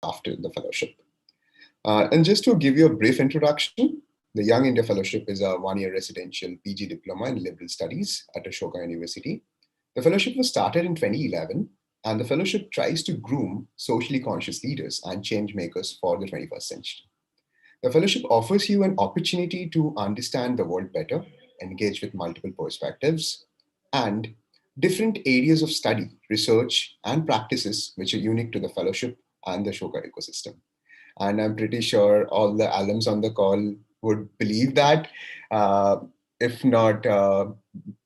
after the fellowship. And just to give you a brief introduction, the Young India Fellowship is a one-year residential PG diploma in liberal studies at Ashoka University. The fellowship was started in 2011, and the fellowship tries to groom socially conscious leaders and change makers for the 21st century. The fellowship offers you an opportunity to understand the world better, engage with multiple perspectives, and different areas of study, research, and practices which are unique to the fellowship and the Ashoka ecosystem. And I'm pretty sure all the alums on the call would believe that. If not,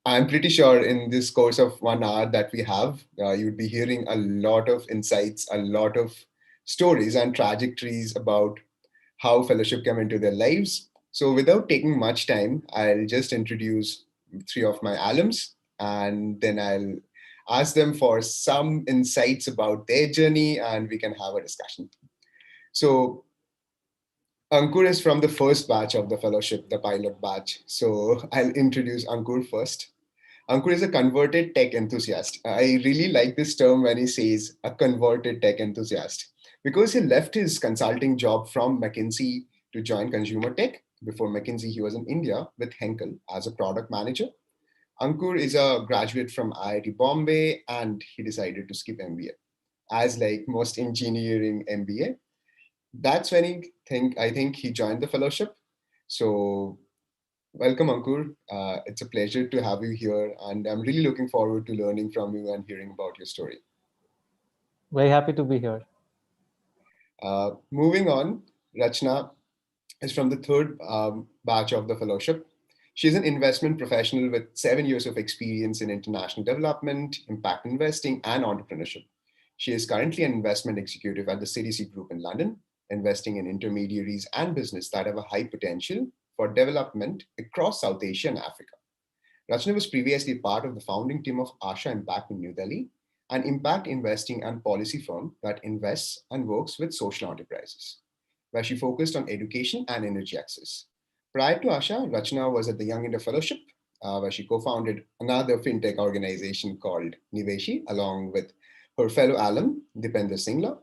I'm pretty sure in this course of 1 hour that we have, you'd be hearing a lot of insights, a lot of stories and trajectories about how fellowship came into their lives. So without taking much time, I'll just introduce three of my alums, and then I'll ask them for some insights about their journey, and we can have a discussion. So Ankur is from the first batch of the fellowship, the pilot batch. So I'll introduce Ankur first. Ankur is a converted tech enthusiast. I really like this term when he says a converted tech enthusiast, because he left his consulting job from McKinsey to join consumer tech. Before McKinsey, he was in India with Henkel as a product manager. Ankur is a graduate from IIT Bombay, and he decided to skip MBA. As like most engineering MBA, that's when I think he joined the fellowship. So welcome, Ankur. It's a pleasure to have you here, and I'm really looking forward to learning from you and hearing about your story. Very happy to be here. Moving on, Rachana is from the third batch of the fellowship. She's an investment professional with 7 years of experience in international development, impact investing, and entrepreneurship. She is currently an investment executive at the CDC Group in London, investing in intermediaries and business that have a high potential for development across South Asia and Africa. Rachana was previously part of the founding team of Asha Impact in New Delhi, an impact investing and policy firm that invests and works with social enterprises, where she focused on education and energy access. Prior to Asha, Rachana was at the Young India Fellowship, where she co-founded another fintech organization called Niveshi, along with her fellow alum, Dipender Singla.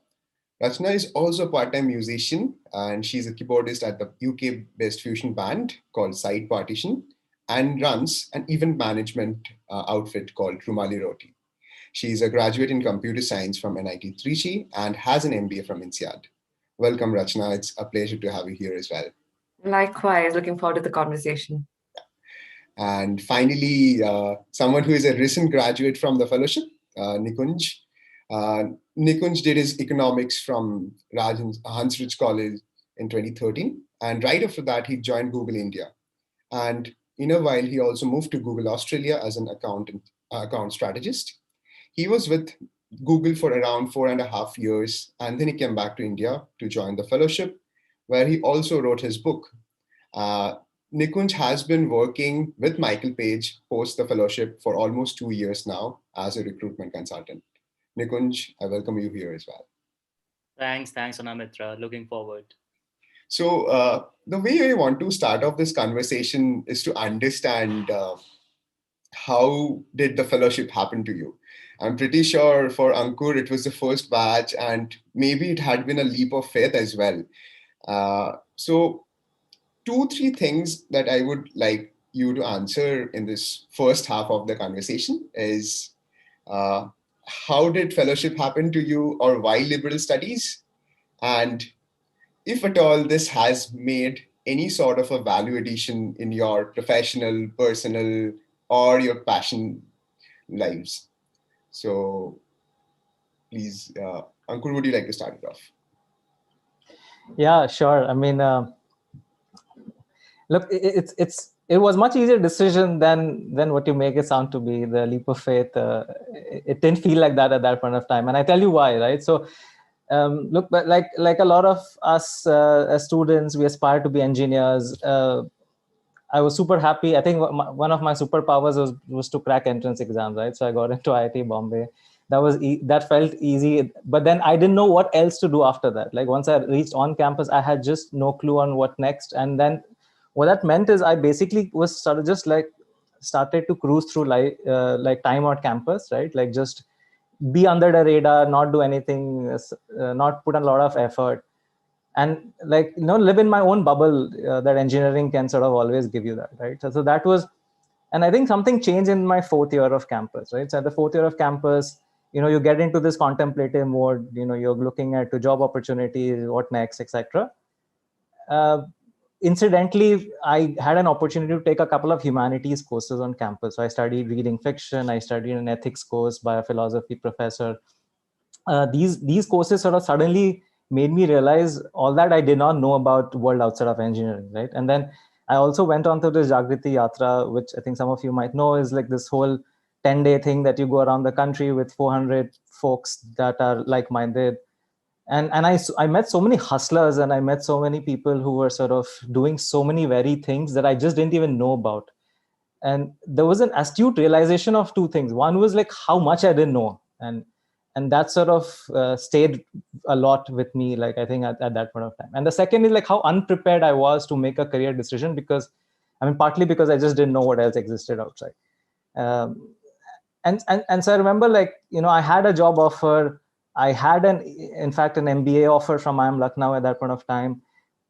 Rachana is also a part-time musician, and she's a keyboardist at the UK-based fusion band called Partition, and runs an event management outfit called Rumali Roti. She's a graduate in computer science from NIT Trichy and has an MBA from INSEAD. Welcome, Rachana. It's a pleasure to have you here as well. Likewise, looking forward to the conversation. And finally, someone who is a recent graduate from the fellowship, Nikunj. Nikunj did his economics from Hansrich College in 2013. And right after that, he joined Google India. And in a while, he also moved to Google Australia as an account strategist. He was with Google for around 4.5 years, and then he came back to India to join the fellowship, where he also wrote his book. Nikunj has been working with Michael Page post the fellowship for almost 2 years now as a recruitment consultant. Nikunj, I welcome you here as well. Thanks, Anamitra. Looking forward. So the way I want to start off this conversation is to understand how did the fellowship happen to you? I'm pretty sure for Ankur, it was the first batch, and maybe it had been a leap of faith as well. So 2-3 things that I would like you to answer in this first half of the conversation is how did fellowship happen to you, or why liberal studies? And if at all this has made any sort of a value addition in your professional, personal, or your passion lives. So please, Ankur, would you like to start it off? Yeah, sure. I mean, look, it was much easier decision than what you make it sound to be. The leap of faith, it didn't feel like that at that point of time, and I tell you why, right? So, look, but like a lot of us as students, we aspire to be engineers. I was super happy. I think one of my superpowers was to crack entrance exams, right? So I got into IIT Bombay. That felt easy, but then I didn't know what else to do after that. Like once I reached on campus, I had just no clue on what next. And then what that meant is I basically was started to cruise through like time on campus, right? Like just be under the radar, not do anything, not put a lot of effort, and like, you know, live in my own bubble that engineering can sort of always give you that, right? So that was, and I think something changed in my 4th year of campus, right? So at the 4th year of campus, you know, you get into this contemplative mode, you know, you're looking at the job opportunities, what next, etc. Incidentally, I had an opportunity to take a couple of humanities courses on campus. So I studied reading fiction, I studied an ethics course by a philosophy professor. These courses sort of suddenly made me realize all that I did not know about the world outside of engineering, right? And then I also went on to this Jagriti Yatra, which I think some of you might know is like this whole 10-day thing that you go around the country with 400 folks that are like-minded. And I met so many hustlers, and I met so many people who were sort of doing so many very things that I just didn't even know about. And there was an astute realization of two things. One was like how much I didn't know, and that sort of stayed a lot with me, like I think at that point of time. And the second is like how unprepared I was to make a career decision, because I mean, partly because I just didn't know what else existed outside. um, and so I remember, like, you know, I had a job offer. I had in fact an MBA offer from IIM Lucknow at that point of time.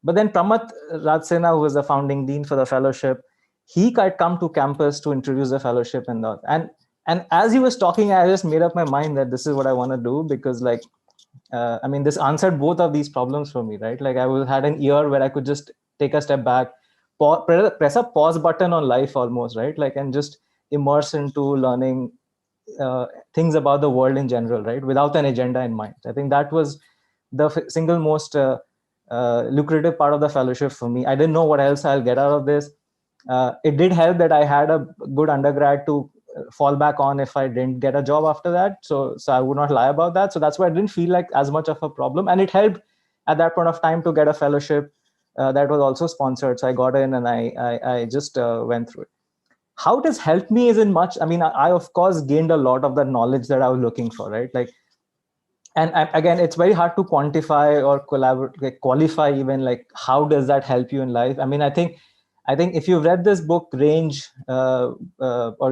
But then Pramath Rajsena, who was the founding dean for the fellowship, he had come to campus to introduce the fellowship and all. And as he was talking, I just made up my mind that this is what I want to do, because like, I mean, this answered both of these problems for me, right? Like had an year where I could just take a step back, press a pause button on life almost, right? Like, and just immerse into learning things about the world in general, right? Without an agenda in mind. I think that was the single most lucrative part of the fellowship for me. I didn't know what else I'll get out of this. It did help that I had a good undergrad to fall back on if I didn't get a job after that. So I would not lie about that. So that's why I didn't feel like as much of a problem. And it helped at that point of time to get a fellowship that was also sponsored. So I got in and I just went through it. How it has helped me isn't much. I mean, I of course gained a lot of the knowledge that I was looking for, right? Like, and again, it's very hard to quantify or collaborate, like qualify even, like how does that help you in life. I mean, I think if you've read this book Range, or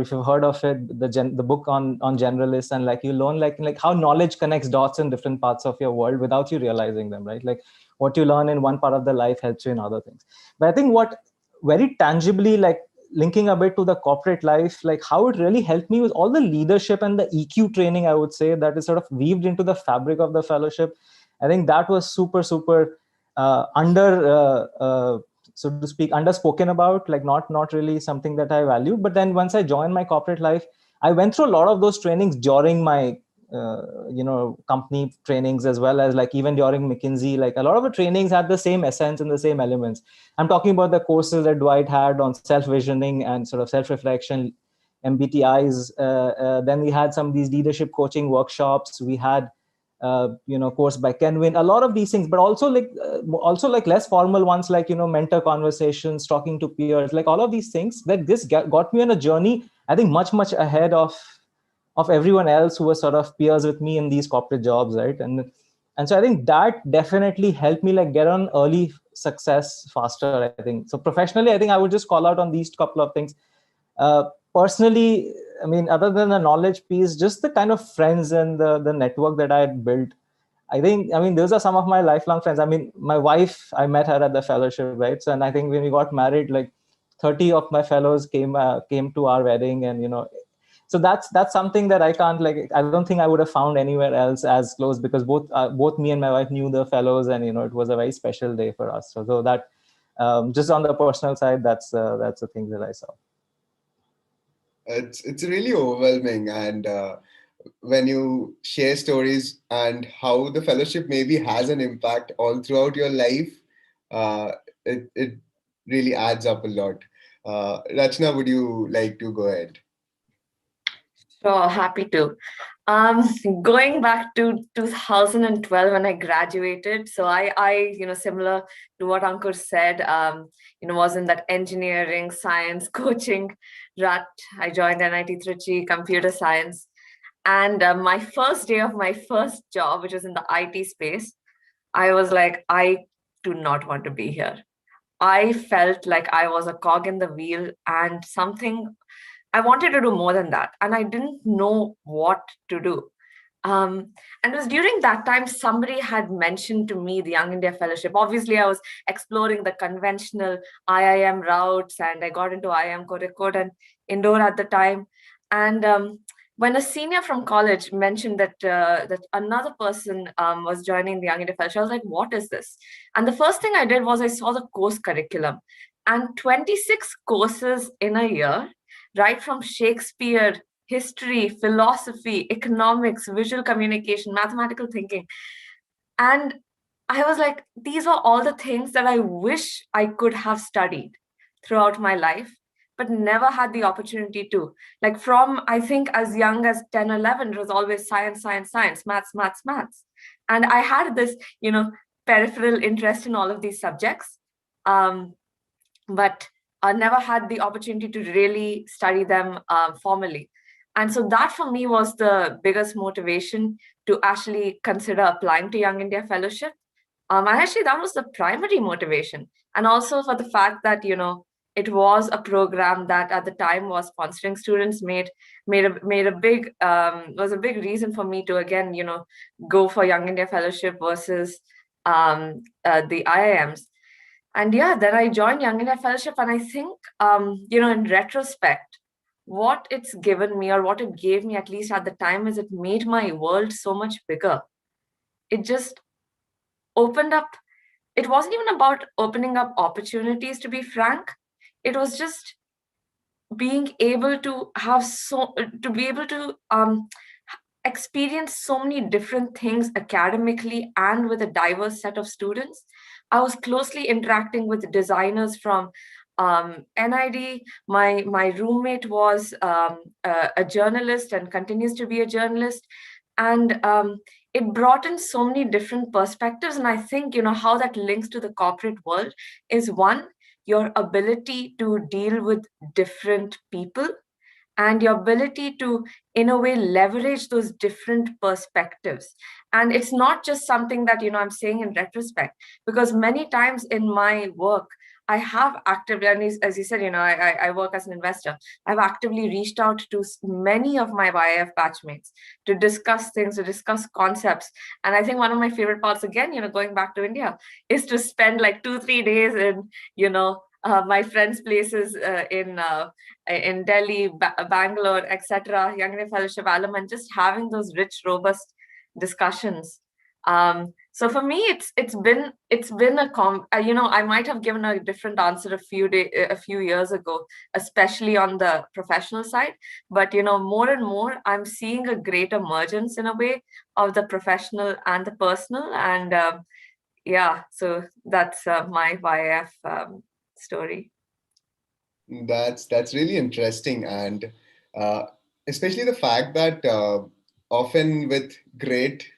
if you've heard of it, the book on generalists, and like you learn like how knowledge connects dots in different parts of your world without you realizing them, right? Like what you learn in one part of the life helps you in other things. But I think what very tangibly, like linking a bit to the corporate life, like how it really helped me was all the leadership and the EQ training, I would say, that is sort of weaved into the fabric of the fellowship. I think that was super so to speak, underspoken about, like not really something that I value. But then once I joined my corporate life, I went through a lot of those trainings during my company trainings, as well as like even during McKinsey. Like a lot of the trainings had the same essence and the same elements. I'm talking about the courses that Dwight had on self-visioning and sort of self-reflection, MBTIs. Then we had some of these leadership coaching workshops. We had course by Kenwin, a lot of these things, but also like less formal ones, like, mentor conversations, talking to peers, like all of these things that this got me on a journey, I think much ahead of everyone else who was sort of peers with me in these corporate jobs, right? And so I think that definitely helped me like get on early success faster, I think. So professionally, I think I would just call out on these couple of things. Personally, I mean, other than the knowledge piece, just the kind of friends and the network that I had built, I mean, those are some of my lifelong friends. I mean, my wife, I met her at the fellowship, right? So, and I think when we got married, like 30 of my fellows came to our wedding, and, so that's something that I can't, like, I don't think I would have found anywhere else as close, because both me and my wife knew the fellows, and, it was a very special day for us. So that, just on the personal side, that's the thing that I saw. It's really overwhelming, and when you share stories and how the fellowship maybe has an impact all throughout your life, it really adds up a lot. Rachana, would you like to go ahead? Sure, happy to. Going back to 2012 when I graduated, so I similar to what Ankur said, was in that engineering, science, coaching rut. I joined NIT Trichy, computer science. And my first day of my first job, which was in the IT space, I was like, I do not want to be here. I felt like I was a cog in the wheel, and something I wanted to do more than that. And I didn't know what to do. And it was during that time somebody had mentioned to me the Young India Fellowship. Obviously, I was exploring the conventional IIM routes, and I got into IIM Kozhikode and Indore at the time. And when a senior from college mentioned that that another person was joining the Young India Fellowship, I was like, what is this? And the first thing I did was I saw the course curriculum, and 26 courses in a year, right from Shakespeare, history, philosophy, economics, visual communication, mathematical thinking. And I was like, these were all the things that I wish I could have studied throughout my life, but never had the opportunity to. Like from, I think, as young as 10, 11, it was always science, science, science, maths, maths, maths. And I had this, peripheral interest in all of these subjects, but I never had the opportunity to really study them formally. And so that for me was the biggest motivation to actually consider applying to Young India Fellowship. And actually that was the primary motivation. And also for the fact that, it was a program that at the time was sponsoring students, was a big reason for me to again, go for Young India Fellowship versus the IIMs. And yeah, then I joined Young India Fellowship, and I think, in retrospect, what it's given me, or what it gave me, at least at the time, is it made my world so much bigger. It just opened up. It wasn't even about opening up opportunities, to be frank. It was just being able to experience so many different things academically and with a diverse set of students. I was closely interacting with designers from NID. My roommate was a journalist and continues to be a journalist. And it brought in so many different perspectives. And I think, how that links to the corporate world is, one, your ability to deal with different people and your ability to, in a way, leverage those different perspectives. And it's not just something that, I'm saying in retrospect, because many times in my work, I have actively, and as you said, I work as an investor. I've actively reached out to many of my YIF batchmates to discuss things, to discuss concepts. And I think one of my favorite parts, again, going back to India, is to spend like 2-3 days in, my friends' places in Delhi, Bangalore, etc., Young India Fellowship, Alumni, and just having those rich, robust discussions. So for me, it's been I might have given a different answer a few years ago, especially on the professional side. But more and more, I'm seeing a great emergence in a way of the professional and the personal, and so that's my YF story. That's really interesting, and especially the fact that often with great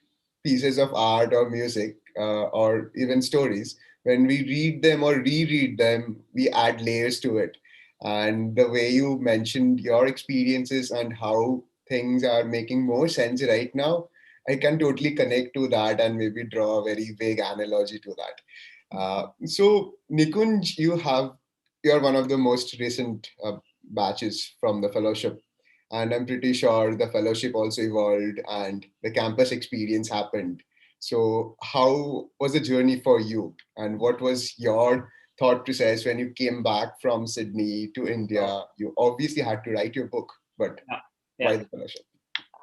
pieces of art or music or even stories, when we read them or reread them, we add layers to it. And the way you mentioned your experiences and how things are making more sense right now, I can totally connect to that and maybe draw a very vague analogy to that. So Nikunj, you're one of the most recent batches from the fellowship, and I'm pretty sure the fellowship also evolved and the campus experience happened. So how was the journey for you, and what was your thought process when you came back from Sydney to India? You obviously had to write your book, but why the fellowship?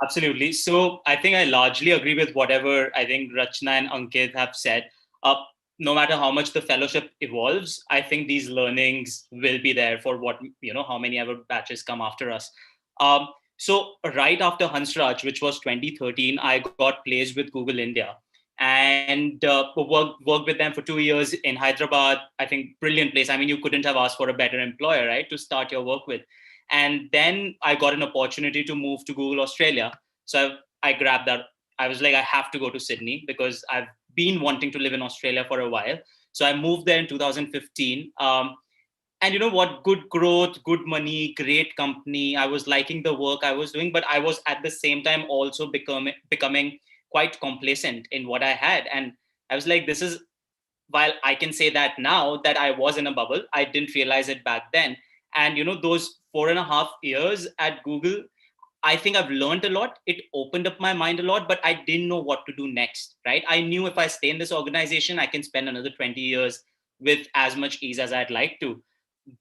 Absolutely. So I think I largely agree with whatever I think Rachana and Ankit have said. No matter how much the fellowship evolves, I think these learnings will be there for how many ever batches come after us. So right after Hansraj, which was 2013, I got placed with Google India and worked with them for 2 years in Hyderabad. I think brilliant place. I mean, you couldn't have asked for a better employer, right, to start your work with. And then I got an opportunity to move to Google Australia. So I grabbed that. I was like, I have to go to Sydney because I've been wanting to live in Australia for a while. So I moved there in 2015. And you know what? Good growth, good money, great company. I was liking the work I was doing, but I was at the same time also becoming quite complacent in what I had. And I was like, while I can say that now that I was in a bubble, I didn't realize it back then. And those 4.5 years at Google, I think I've learned a lot. It opened up my mind a lot, but I didn't know what to do next, right? I knew if I stay in this organization, I can spend another 20 years with as much ease as I'd like to.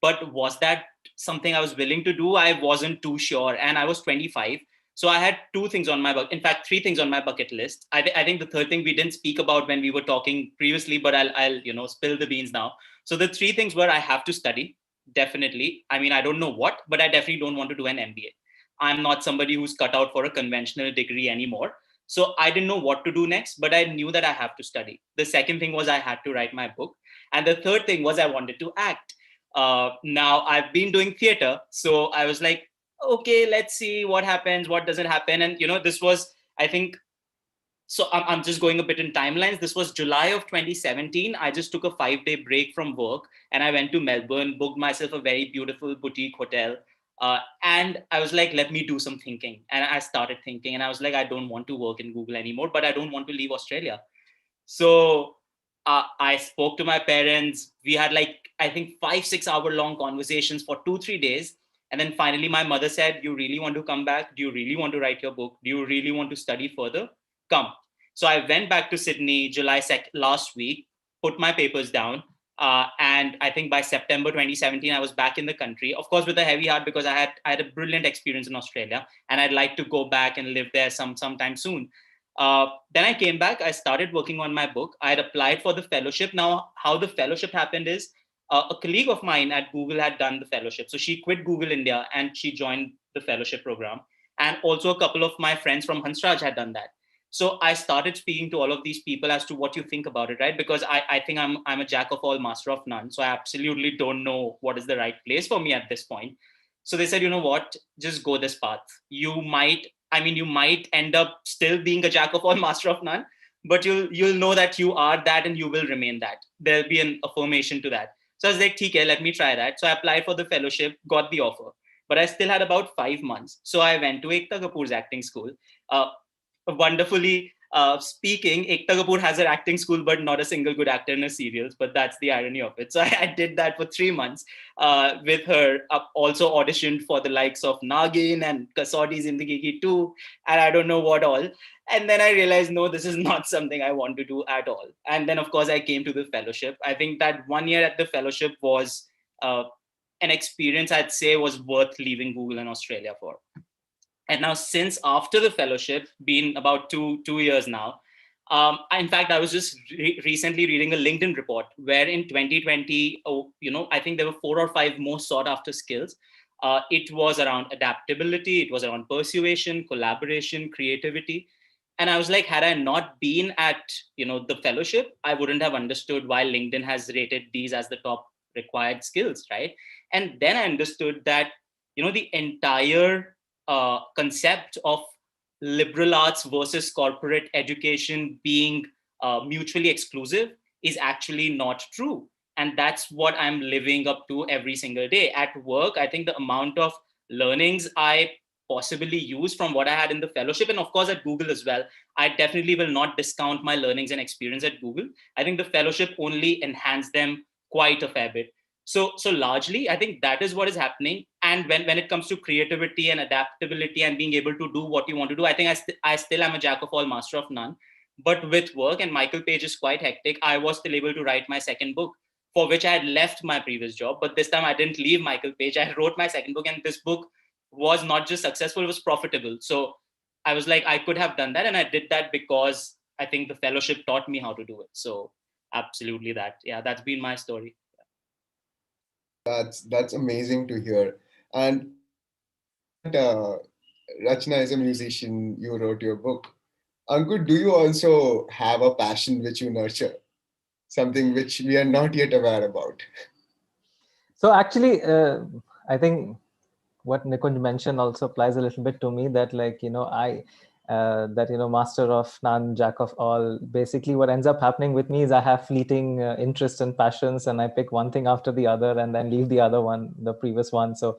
But was that something I was willing to do? I wasn't too sure. And I was 25. So I had two things on my in fact, three things on my bucket list. I think the third thing we didn't speak about when we were talking previously, but I'll spill the beans now. So the three things were: I have to study, definitely. I mean, I don't know what, but I definitely don't want to do an MBA. I'm not somebody who's cut out for a conventional degree anymore. So I didn't know what to do next, but I knew that I have to study. The second thing was I had to write my book. And the third thing was I wanted to act. Now I've been doing theater. So I was like, okay, let's see what happens, what doesn't happen. And, this was, I think, so I'm just going a bit in timelines. This was July of 2017. I just took a 5-day break from work and I went to Melbourne, booked myself a very beautiful boutique hotel. And I was like, let me do some thinking. And I started thinking and I was like, I don't want to work in Google anymore, but I don't want to leave Australia. So I spoke to my parents. We had I think 5-6 hour long conversations for 2-3 days. And then finally, my mother said, you really want to come back? Do you really want to write your book? Do you really want to study further? Come. So I went back to Sydney July 2nd last week, put my papers down. And I think by September 2017, I was back in the country, of course, with a heavy heart, because I had a brilliant experience in Australia and I'd like to go back and live there sometime soon. Then I came back, I started working on my book. I had applied for the fellowship. Now, how the fellowship happened is a colleague of mine at Google had done the fellowship. So she quit Google India and she joined the fellowship program. And also a couple of my friends from Hansraj had done that. So I started speaking to all of these people as to what you think about it, right? Because I think I'm a jack of all, master of none. So I absolutely don't know what is the right place for me at this point. So they said, you know what, just go this path. You might end up still being a jack of all, master of none, but you'll know that you are that and you will remain that. There'll be an affirmation to that. So I was like, okay, let me try that. So I applied for the fellowship, got the offer, but I still had about 5 months. So I went to Ekta Kapoor's acting school. Wonderfully speaking, Ekta Kapoor has her acting school, but not a single good actor in her serials. But that's the irony of it. So I did that for 3 months with her. Also auditioned for the likes of Nagin and Kasauti Zindagi Ki 2, and I don't know what all. And then I realized, no, this is not something I want to do at all. And then, of course, I came to the fellowship. I think that 1 year at the fellowship was an experience I'd say was worth leaving Google in Australia for. And now, since after the fellowship, been about two years now, in fact, I was just recently reading a LinkedIn report where in 2020, I think there were 4 or 5 most sought after skills. It was around adaptability, it was around persuasion, collaboration, creativity. And I was like, had I not been at, the fellowship, I wouldn't have understood why LinkedIn has rated these as the top required skills, right? And then I understood that, the entire concept of liberal arts versus corporate education being mutually exclusive is actually not true. And that's what I'm living up to every single day. At work, I think the amount of learnings I possibly use from what I had in the fellowship, and of course at Google as well, I definitely will not discount my learnings and experience at Google. I think the fellowship only enhanced them quite a fair bit. So largely, I think that is what is happening. And when it comes to creativity and adaptability and being able to do what you want to do, I think I still am a jack of all, master of none. But with work, and Michael Page is quite hectic, I was still able to write my second book, for which I had left my previous job. But this time I didn't leave Michael Page. I wrote my second book, and this book was not just successful, it was profitable. So I was like, I could have done that. And I did that because I think the fellowship taught me how to do it. So absolutely that. Yeah, that's been my story. That's amazing to hear. And Rachana is a musician, you wrote your book. Ankur, do you also have a passion which you nurture? Something which we are not yet aware about? So actually, I think what Nikunj mentioned also applies a little bit to me, that master of none, jack of all. Basically, what ends up happening with me is I have fleeting interests and passions, and I pick one thing after the other, and then leave the other one, the previous one. So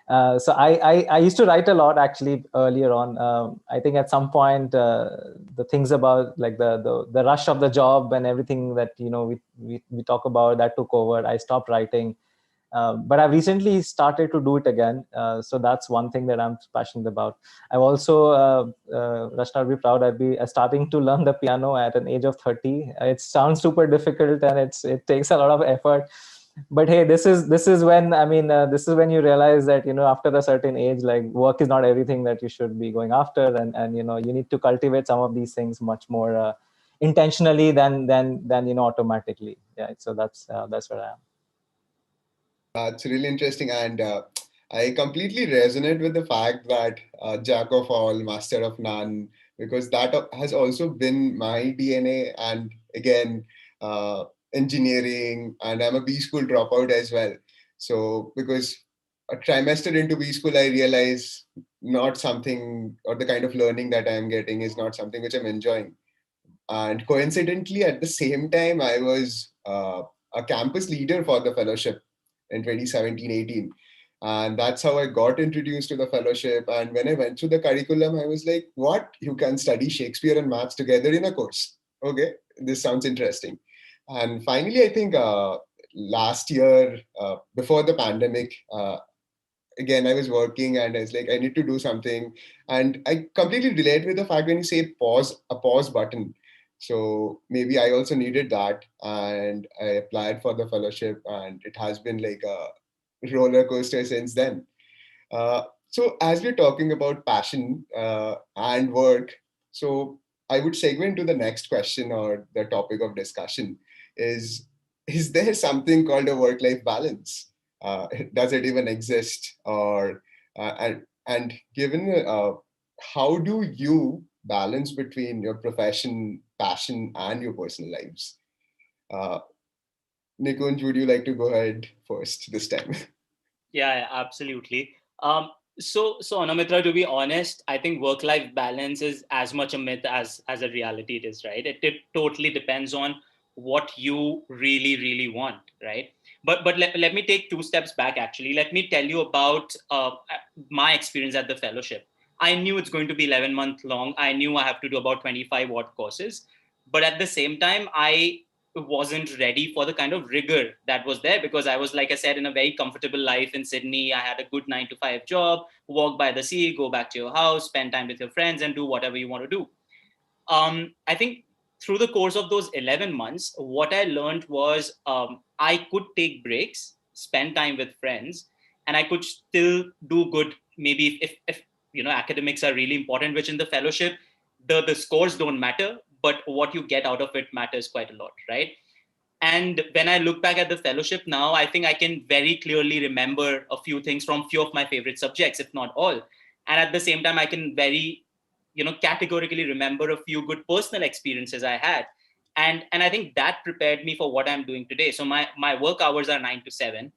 I used to write a lot actually earlier on. I think at some point the things about like the rush of the job and everything that we talk about, that took over. I stopped writing. But I've recently started to do it again. So that's one thing that I'm passionate about. I've also, Rachana will be proud, I'll be starting to learn the piano at an age of 30. It sounds super difficult and it takes a lot of effort. But hey, this is when, I mean, this is when you realize that, you know, after a certain age, like work is not everything that you should be going after. And you know, you need to cultivate some of these things much more intentionally than, you know, automatically. Yeah. So that's where I am. It's really interesting, and I completely resonate with the fact that jack of all, master of none, because that has also been my DNA. And again, engineering, and I'm a B school dropout as well. So because a trimester into B school, I realize not something, or the kind of learning that I'm getting is not something which I'm enjoying. And coincidentally, at the same time, I was a campus leader for the fellowship in 2017-18. And that's how I got introduced to the fellowship. And when I went through the curriculum, I was like, what? You can study Shakespeare and maths together in a course. Okay, this sounds interesting. And finally, I think last year, before the pandemic, again, I was working and I was like, I need to do something. And I completely relate with the fact when you say pause, a pause button. So maybe I also needed that. And I applied for the fellowship, and it has been like a roller coaster since then. So as we're talking about passion and work, so I would segue into the next question, or the topic of discussion is there something called a work-life balance? Does it even exist? Or and given how do you balance between your profession, passion, and your personal lives? Uh, Nikunj, would you like to go ahead first this time? Yeah, absolutely. So Anamitra, to be honest, I think work-life balance is as much a myth as a reality it is, right? It totally depends on what you really want, right? But let me take two steps back, actually. Let me tell you about my experience at the fellowship. I knew it's going to be 11 months long. I knew I have to do about 25 odd courses. But at the same time, I wasn't ready for the kind of rigor that was there, because I was, like I said, in a very comfortable life in Sydney. I had a good 9 to 5 job, walk by the sea, go back to your house, spend time with your friends, and do whatever you want to do. I think through the course of those 11 months, what I learned was I could take breaks, spend time with friends, and I could still do good. Maybe if you know, academics are really important, which in the fellowship, the scores don't matter, but what you get out of it matters quite a lot, right? And when I look back at the fellowship now, I think I can very clearly remember a few things from few of my favorite subjects, if not all. And at the same time, I can very, you know, categorically remember a few good personal experiences I had. And I think that prepared me for what I'm doing today. So my work hours are 9 to 7.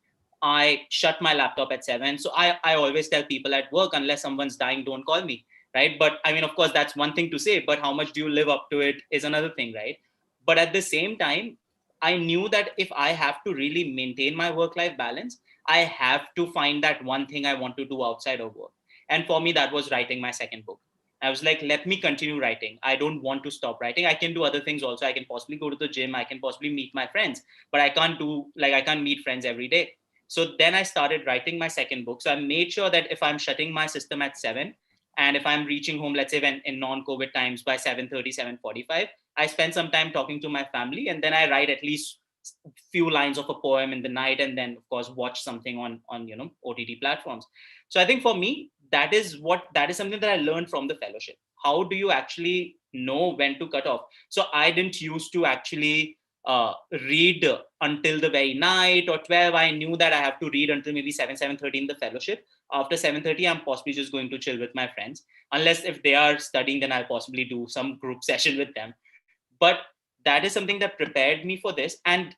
I shut my laptop at 7. So I always tell people at work, unless someone's dying, don't call me, right? But I mean, of course, that's one thing to say, but how much do you live up to it is another thing, right? But at the same time, I knew that if I have to really maintain my work-life balance, I have to find that one thing I want to do outside of work. And for me, that was writing my second book. I was like, let me continue writing. I don't want to stop writing. I can do other things also. I can possibly go to the gym. I can possibly meet my friends, but I can't meet friends every day. So then I started writing my second book. So I made sure that if I'm shutting my system at 7, and if I'm reaching home, let's say when in non-COVID times by 7:30, 7:45, I spend some time talking to my family, and then I write at least few lines of a poem in the night, and then of course watch something on you know, OTT platforms. So I think for me, that is something that I learned from the fellowship. How do you actually know when to cut off? So I didn't used to actually read until the very night or 12. I knew that I have to read until maybe 7:30 in the fellowship. After 7:30, I'm possibly just going to chill with my friends, unless if they are studying, then I'll possibly do some group session with them. But that is something that prepared me for this. And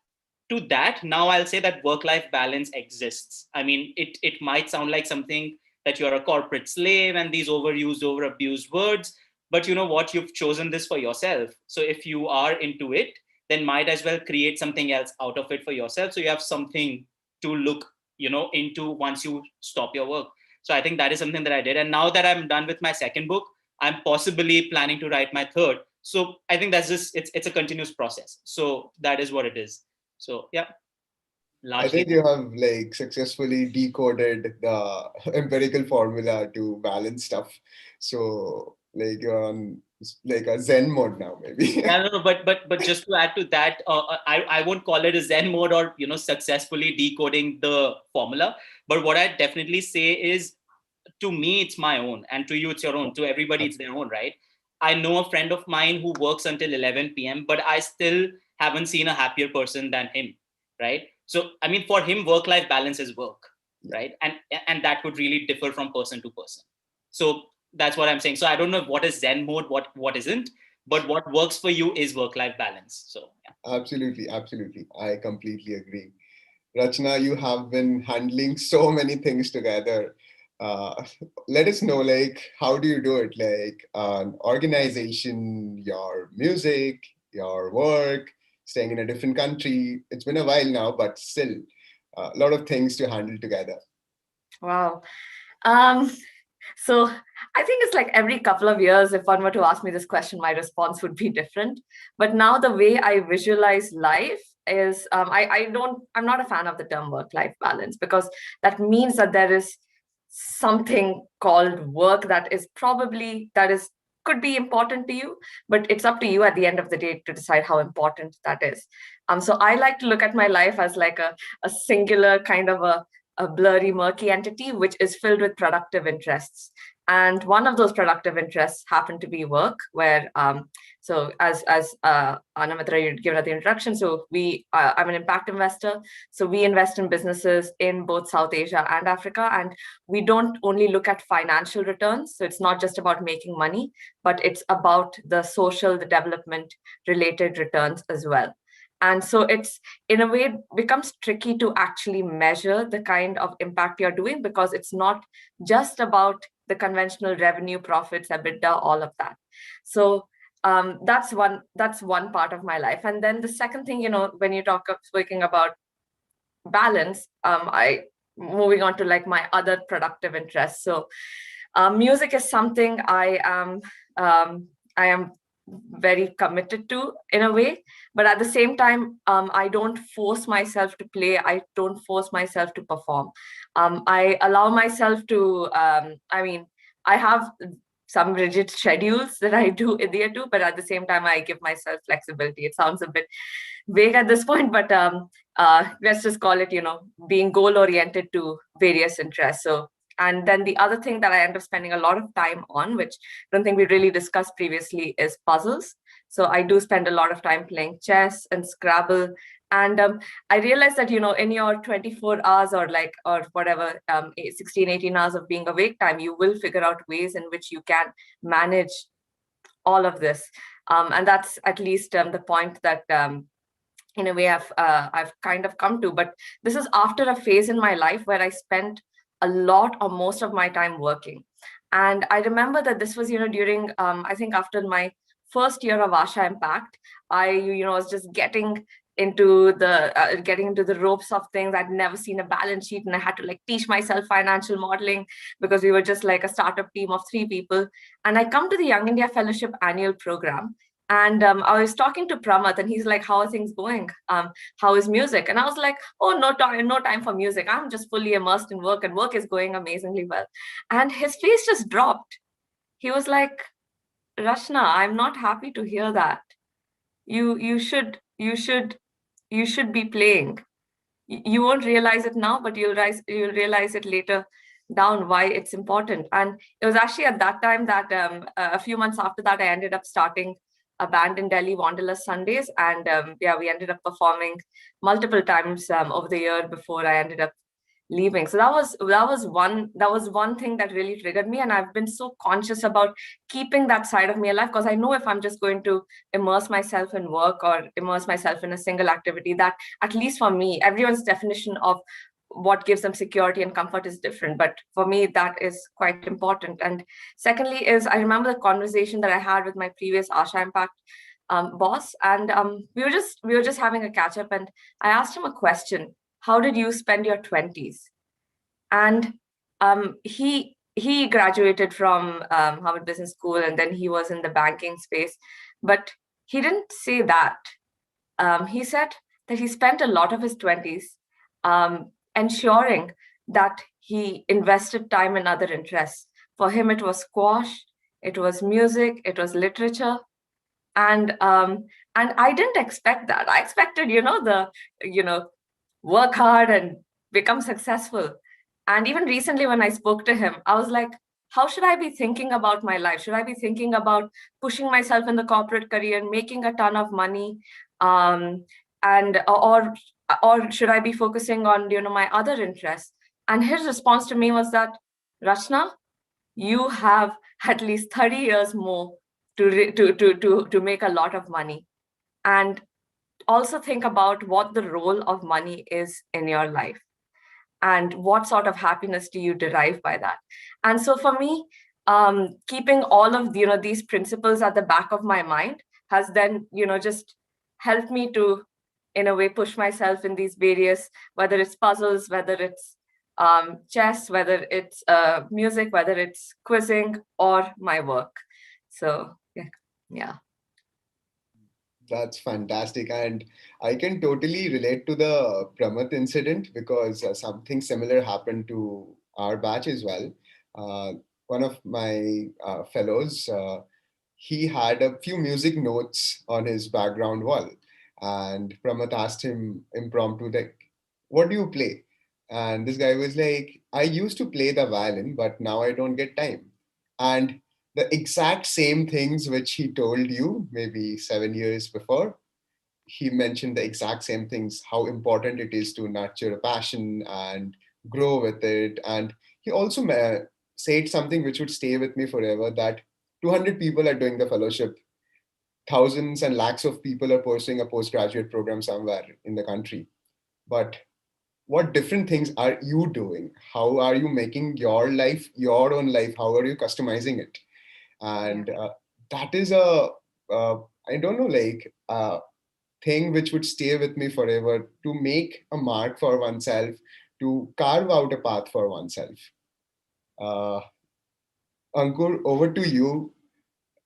to that, now I'll say that work-life balance exists. I mean, it might sound like something that you're a corporate slave and these overused, overabused words, but you know what? You've chosen this for yourself. So if you are into it, then might as well create something else out of it for yourself. So you have something to look, you know, into once you stop your work. So I think that is something that I did. And now that I'm done with my second book, I'm possibly planning to write my third. So I think that's just, it's a continuous process. So that is what it is. So yeah. I think you have like successfully decoded the empirical formula to balance stuff. So like you're on like a Zen mode now, maybe. Yeah, no, but just to add to that, I won't call it a Zen mode or successfully decoding the formula. But what I definitely say is, to me it's my own, and to you it's your own. To everybody it's their own, right? I know a friend of mine who works until 11 p.m., but I still haven't seen a happier person than him, right? So I mean, for him, work-life balance is work, right? And that could really differ from person to person. So that's what I'm saying. So I don't know what is Zen mode, what isn't, but what works for you is work-life balance. So yeah. Absolutely, I completely agree. Rachana, you have been handling so many things together. Let us know, like, how do you do it? Like, organization, your music, your work, staying in a different country. It's been a while now, but still a lot of things to handle together. Wow. So I think it's like every couple of years, if one were to ask me this question, my response would be different. But now the way I visualize life is, I'm not a fan of the term work-life balance, because that means that there is something called work that could be important to you, but it's up to you at the end of the day to decide how important that is. So I like to look at my life as like a singular kind of a blurry, murky entity, which is filled with productive interests. And one of those productive interests happened to be work, where, so as Anamitra, you'd given at the introduction, so I'm an impact investor. So we invest in businesses in both South Asia and Africa. And we don't only look at financial returns. So it's not just about making money, but it's about the social, the development related returns as well. And so it's, in a way, becomes tricky to actually measure the kind of impact you're doing, because it's not just about the conventional revenue, profits, EBITDA, all of that. So that's one part of my life. And then the second thing, when you speaking about balance, moving on to like my other productive interests. So music is something I am very committed to, in a way, but at the same time, I don't force myself to play. I don't force myself to perform. I allow myself to, I have some rigid schedules that I do adhere to, but at the same time, I give myself flexibility. It sounds a bit vague at this point, but let's just call it, being goal oriented to various interests. So, and then the other thing that I end up spending a lot of time on, which I don't think we really discussed previously, is puzzles. So I do spend a lot of time playing chess and Scrabble. And I realized that, in your 24 hours or whatever, 16, 18 hours of being awake time, you will figure out ways in which you can manage all of this. And that's at least the point that, in a way, I've kind of come to. But this is after a phase in my life where I spent a lot or most of my time working. And I remember that this was, during, I think after my first year of Asha Impact, I, was just getting into the ropes of things. I'd never seen a balance sheet, and I had to like teach myself financial modeling, because we were just like a startup team of 3 people. And I come to the Young India Fellowship annual program. And I was talking to Pramath, and he's like, how are things going? How is music? And I was like, oh, no time for music. I'm just fully immersed in work, and work is going amazingly well. And his face just dropped. He was like, Rachana, I'm not happy to hear that. You should be playing. You won't realize it now, but you'll realize it later down, why it's important. And it was actually at that time that a few months after that, I ended up starting a band in Delhi, Wanderlust Sundays. And we ended up performing multiple times over the year before I ended up leaving. So that was one thing that really triggered me. And I've been so conscious about keeping that side of me alive, because I know if I'm just going to immerse myself in work or immerse myself in a single activity, that, at least for me, everyone's definition of what gives them security and comfort is different. But for me, that is quite important. And secondly is, I remember the conversation that I had with my previous Asha Impact boss. And we were just having a catch up, and I asked him a question: how did you spend your 20s? And he graduated from Harvard Business School, and then he was in the banking space. But he didn't say that. He said that he spent a lot of his 20s ensuring that he invested time in other interests. For him, it was squash, it was music, it was literature. And I didn't expect that. I expected, work hard and become successful. And even recently, when I spoke to him, I was like, how should I be thinking about my life? Should I be thinking about pushing myself in the corporate career, making a ton of money, or should I be focusing on my other interests? And his response to me was that, Rachana, you have at least 30 years more to make a lot of money, and also think about what the role of money is in your life and what sort of happiness do you derive by that. And so for me, keeping all of these principles at the back of my mind has then just helped me to, in a way, push myself in these various, whether it's puzzles, whether it's chess, whether it's music, whether it's quizzing or my work. So yeah. That's fantastic. And I can totally relate to the Pramath incident because something similar happened to our batch as well. One of my fellows, he had a few music notes on his background wall. And Pramath asked him impromptu, like, what do you play? And this guy was like, I used to play the violin, but now I don't get time. And the exact same things which he told you maybe 7 years before, he mentioned the exact same things, how important it is to nurture a passion and grow with it. And he also said something which would stay with me forever, that 200 people are doing the fellowship, thousands and lakhs of people are pursuing a postgraduate program somewhere in the country. But what different things are you doing? How are you making your life your own life? How are you customizing it? And that is a I don't know, like thing which would stay with me forever, to make a mark for oneself, to carve out a path for oneself. Ankur, over to you,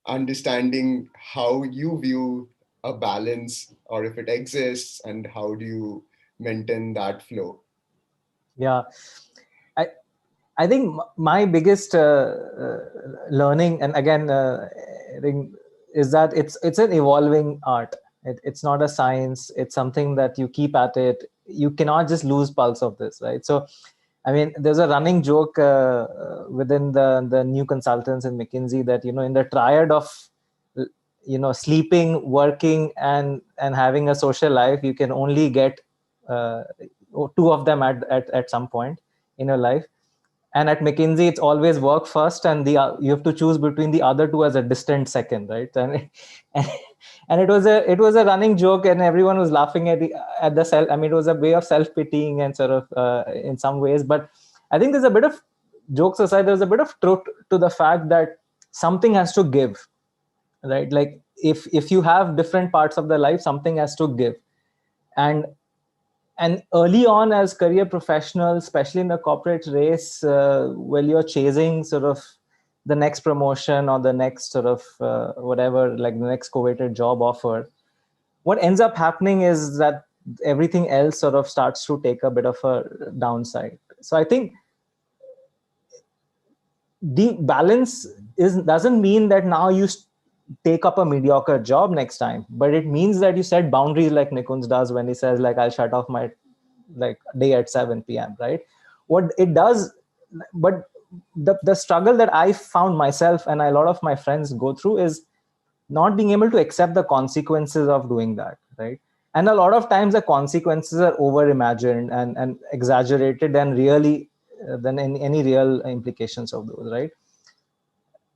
understanding how you view a balance, or if it exists, and how do you maintain that flow? Yeah, I think my biggest learning, and again, I think, is that it's an evolving art. It's not a science. It's something that you keep at it. You cannot just lose pulse of this, right? So, I mean, there's a running joke within the new consultants in McKinsey that, in the triad of, sleeping, working, and having a social life, you can only get two of them at some point in your life. And at McKinsey, it's always work first, and you have to choose between the other two as a distant second, right? And it was a running joke, and everyone was laughing at the self. I mean, it was a way of self-pitying and sort of in some ways. But I think there's a bit of, jokes aside, there's a bit of truth to the fact that something has to give, right? Like if you have different parts of the life, something has to give. And early on as career professionals, especially in the corporate race, while you're chasing sort of the next promotion or the next sort of whatever, like the next coveted job offer, what ends up happening is that everything else sort of starts to take a bit of a downside. So I think the balance doesn't mean that now you take up a mediocre job next time, but it means that you set boundaries, like Nikunj does when he says, like, I'll shut off my day at 7 p.m. right? What it does, but the struggle that I found myself and a lot of my friends go through is not being able to accept the consequences of doing that, right? And a lot of times the consequences are over imagined and exaggerated than really than any real implications of those, right?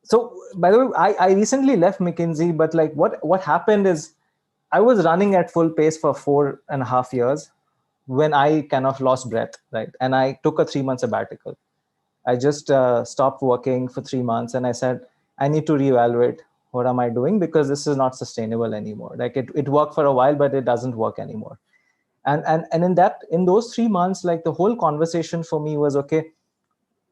So, by the way, I recently left McKinsey, but like what happened is I was running at full pace for 4.5 years when I kind of lost breath, right? And I took a 3-month sabbatical. I just stopped working for 3 months, and I said, I need to reevaluate what am I doing, because this is not sustainable anymore. Like it worked for a while, but it doesn't work anymore. And in those 3 months, like the whole conversation for me was, okay,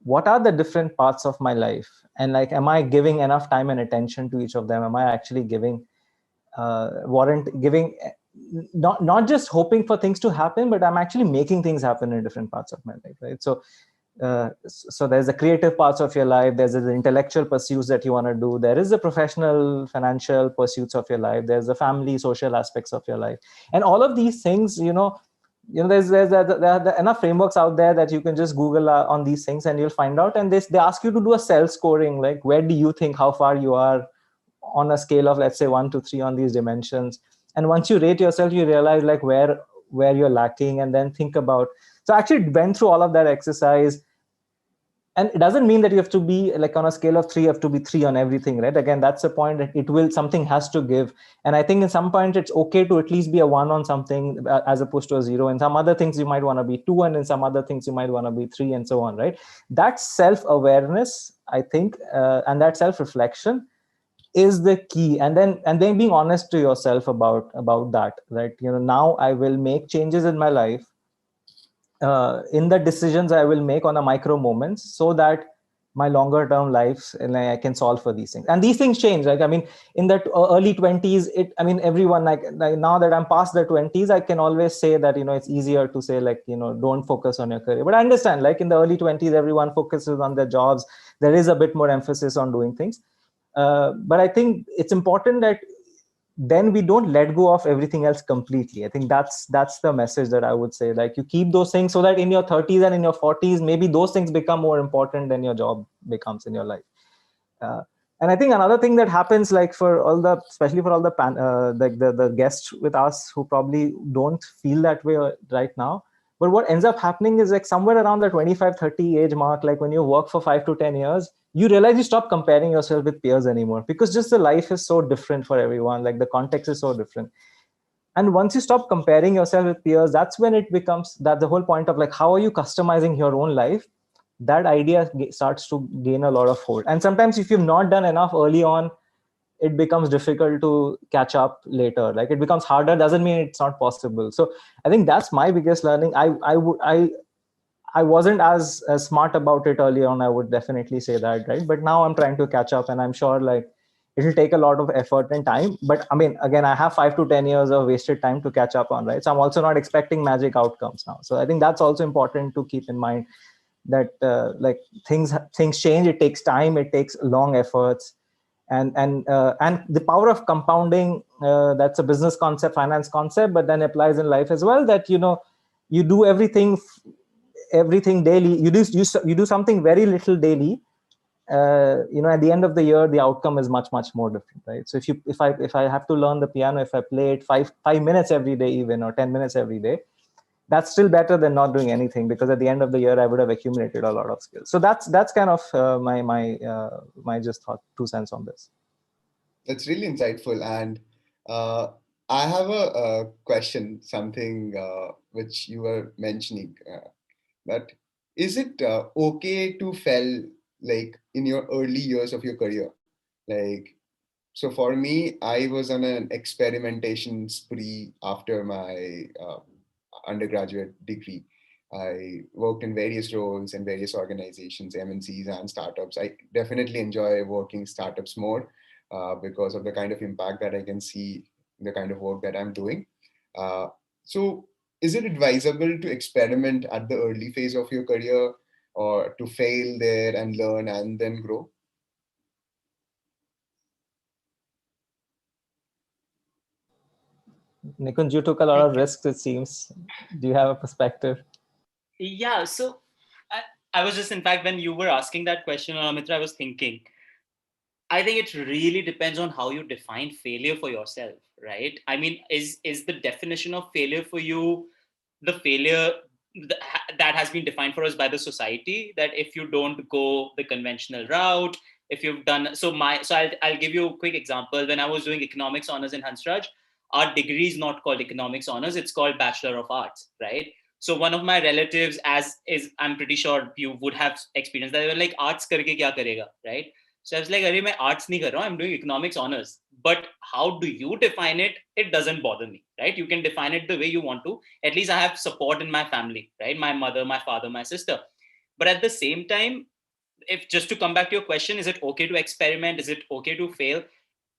what are the different parts of my life, and like, am I giving enough time and attention to each of them? Am I actually giving not just hoping for things to happen, but I'm actually making things happen in different parts of my life, right? So there's the creative parts of your life, there's the intellectual pursuits that you want to do, there is the professional financial pursuits of your life, there's the family social aspects of your life, and all of these things, there are enough frameworks out there that you can just Google on these things and you'll find out. And they ask you to do a self scoring, like where do you think how far you are on a scale of, let's say, 1 to 3 on these dimensions. And once you rate yourself, you realize like where you're lacking, and then think about. So I actually went through all of that exercise. And it doesn't mean that you have to be like on a scale of 3, you have to be 3 on everything, right? Again, that's the point, that something has to give. And I think in some point it's okay to at least be a 1 on something as opposed to a 0. In some other things you might want to be 2, and in some other things you might want to be 3, and so on, right? That self-awareness, I think, and that self-reflection is the key. And then being honest to yourself about that, right? Now I will make changes in my life, in the decisions I will make on a micro moments, so that my longer term lives, and I can solve for these things. And these things change. Like, I mean, in that early 20s, everyone, like now that I'm past the 20s, I can always say that, it's easier to say like, don't focus on your career. But I understand, like in the early 20s, everyone focuses on their jobs. There is a bit more emphasis on doing things. But I think it's important that then we don't let go of everything else completely. I think that's the message that I would say. Like, you keep those things so that in your 30s and in your 40s, maybe those things become more important than your job becomes in your life. And I think another thing that happens, like especially for all the guests with us who probably don't feel that way right now, but what ends up happening is like somewhere around the 25-30 age mark, like when you work for 5 to 10 years, you realize you stop comparing yourself with peers anymore, because just the life is so different for everyone. Like the context is so different. And once you stop comparing yourself with peers, that's when it becomes that the whole point of like, how are you customizing your own life? That idea starts to gain a lot of hold. And sometimes if you've not done enough early on, it becomes difficult to catch up later. Like, it becomes harder, doesn't mean it's not possible. So I think that's my biggest learning. I wasn't as smart about it early on, I would definitely say that, right? But now I'm trying to catch up, and I'm sure like it'll take a lot of effort and time. But I mean, again, I have 5 to 10 years of wasted time to catch up on, right? So I'm also not expecting magic outcomes now. So I think that's also important to keep in mind, that like things change. It takes time, it takes long efforts, and the power of compounding, that's a business concept, finance concept, but then applies in life as well, that you do everything daily. You do something very little daily, at the end of the year the outcome is much more different, right? So if I have to learn the piano, if I play it 5 minutes every day even, or 10 minutes every day, that's still better than not doing anything, because at the end of the year I would have accumulated a lot of skills. So that's kind of my just thought, 2 cents on this. That's really insightful. And I have a question, something which you were mentioning, that is it okay to fail, like in your early years of your career? Like, so for me, I was on an experimentation spree after my undergraduate degree. I worked in various roles in various organizations, MNCs and startups. I definitely enjoy working startups more because of the kind of impact that I can see in the kind of work that I'm doing. So is it advisable to experiment at the early phase of your career, or to fail there and learn and then grow? Nikunj, you took a lot of risks, it seems. Do you have a perspective? Yeah, so I was just, in fact, when you were asking that question, Anamitra, I was thinking, I think it really depends on how you define failure for yourself, right? I mean, is the definition of failure for you the failure that has been defined for us by the society, that if you don't go the conventional route, if you've done so I'll give you a quick example. When I was doing economics honors in Hansraj, our degree is not called economics honors, it's called Bachelor of Arts, right? So one of my relatives, I'm pretty sure you would have experienced that, they were like, arts karke kya karega, right? So I was like, arey, main arts nahi kar raha hu, I'm doing economics honors. But how do you define it? It doesn't bother me, right? You can define it the way you want to. At least I have support in my family, right? My mother, my father, my sister. But at the same time, if just to come back to your question, is it okay to experiment? Is it okay to fail?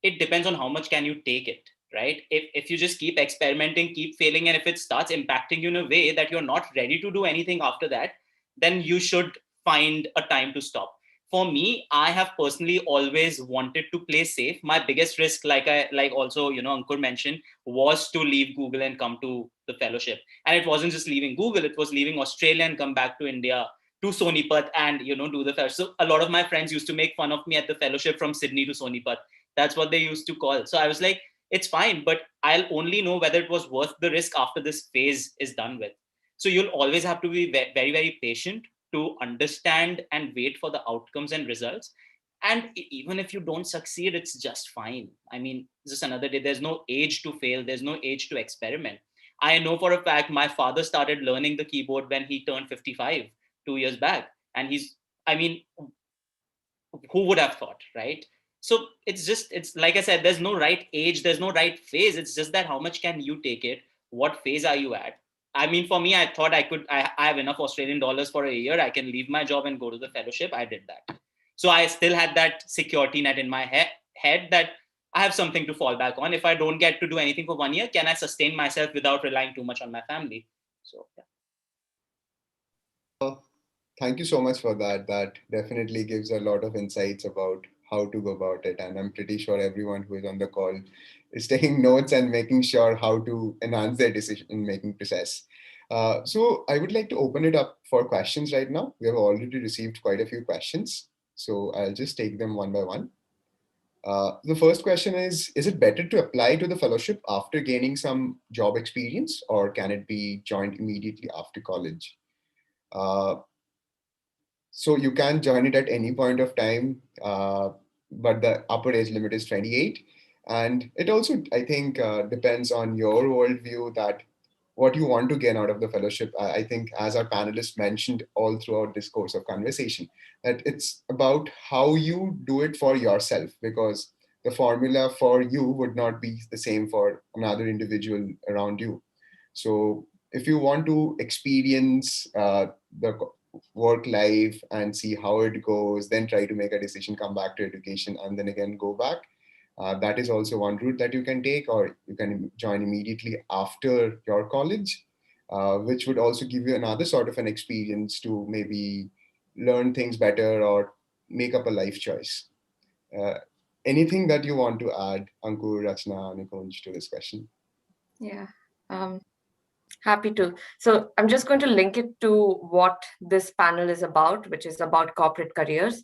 It depends on how much can you take it, right? If you just keep experimenting, keep failing, and if it starts impacting you in a way that you're not ready to do anything after that, then you should find a time to stop. For me, I have personally always wanted to play safe. My biggest risk, like also, Ankur mentioned, was to leave Google and come to the fellowship. And it wasn't just leaving Google, it was leaving Australia and come back to India, to Sonipat, and do the fellowship. So a lot of my friends used to make fun of me at the fellowship from Sydney to Sonipat. That's what they used to call. So I was like, it's fine, but I'll only know whether it was worth the risk after this phase is done with. So you'll always have to be very, very patient to understand and wait for the outcomes and results. And even if you don't succeed, it's just fine. I mean, just another day. There's no age to fail. There's no age to experiment. I know for a fact my father started learning the keyboard when he turned 55, 2 years back. And who would have thought, right? So it's like I said, there's no right age, there's no right phase. It's just that how much can you take it? What phase are you at? I mean, for me, I thought I have enough Australian dollars for a year. I can leave my job and go to the fellowship. I did that. So I still had that security net in my head that I have something to fall back on. If I don't get to do anything for 1 year, can I sustain myself without relying too much on my family? So, yeah. Thank you so much for that. That definitely gives a lot of insights about how to go about it. And I'm pretty sure everyone who is on the call is taking notes and making sure how to enhance their decision-making process. So I would like to open it up for questions right now. We have already received quite a few questions, so I'll just take them one by one. The first question is it better to apply to the fellowship after gaining some job experience, or can it be joined immediately after college? So you can join it at any point of time, but the upper age limit is 28. And it also, I think, depends on your worldview, that what you want to gain out of the fellowship. I think, as our panelists mentioned all throughout this course of conversation, that it's about how you do it for yourself, because the formula for you would not be the same for another individual around you. So if you want to experience the work life and see how it goes, then try to make a decision, come back to education, and then again go back. That is also one route that you can take, or you can join immediately after your college, which would also give you another sort of an experience to maybe learn things better or make up a life choice. Anything that you want to add, Ankur, Rachana, Nikunj, to this question? Yeah. Happy to. So I'm just going to link it to what this panel is about, which is about corporate careers.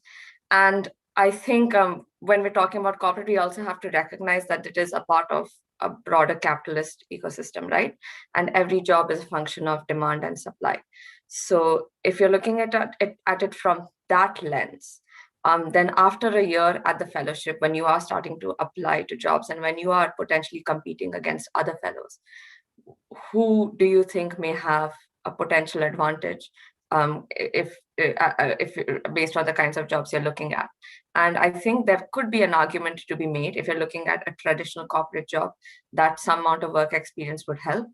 And I think when we're talking about corporate, we also have to recognize that it is a part of a broader capitalist ecosystem, right? And every job is a function of demand and supply. So if you're looking at it from that lens, then after a year at the fellowship, when you are starting to apply to jobs and when you are potentially competing against other fellows, who do you think may have a potential advantage if based on the kinds of jobs you're looking at? And I think there could be an argument to be made, if you're looking at a traditional corporate job, that some amount of work experience would help.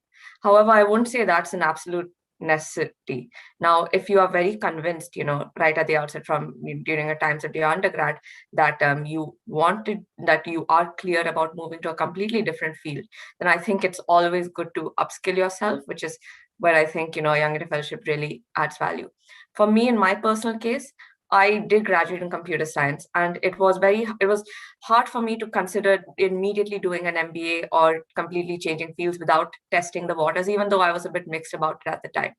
However, I wouldn't say that's an absolute necessity. Now, if you are very convinced, right at the outset from during the times of your undergrad, that you are clear about moving to a completely different field, then I think it's always good to upskill yourself, which is where I think, Young India Fellowship really adds value. For me, in my personal case, I did graduate in computer science, and it was hard for me to consider immediately doing an MBA or completely changing fields without testing the waters, even though I was a bit mixed about it at the time.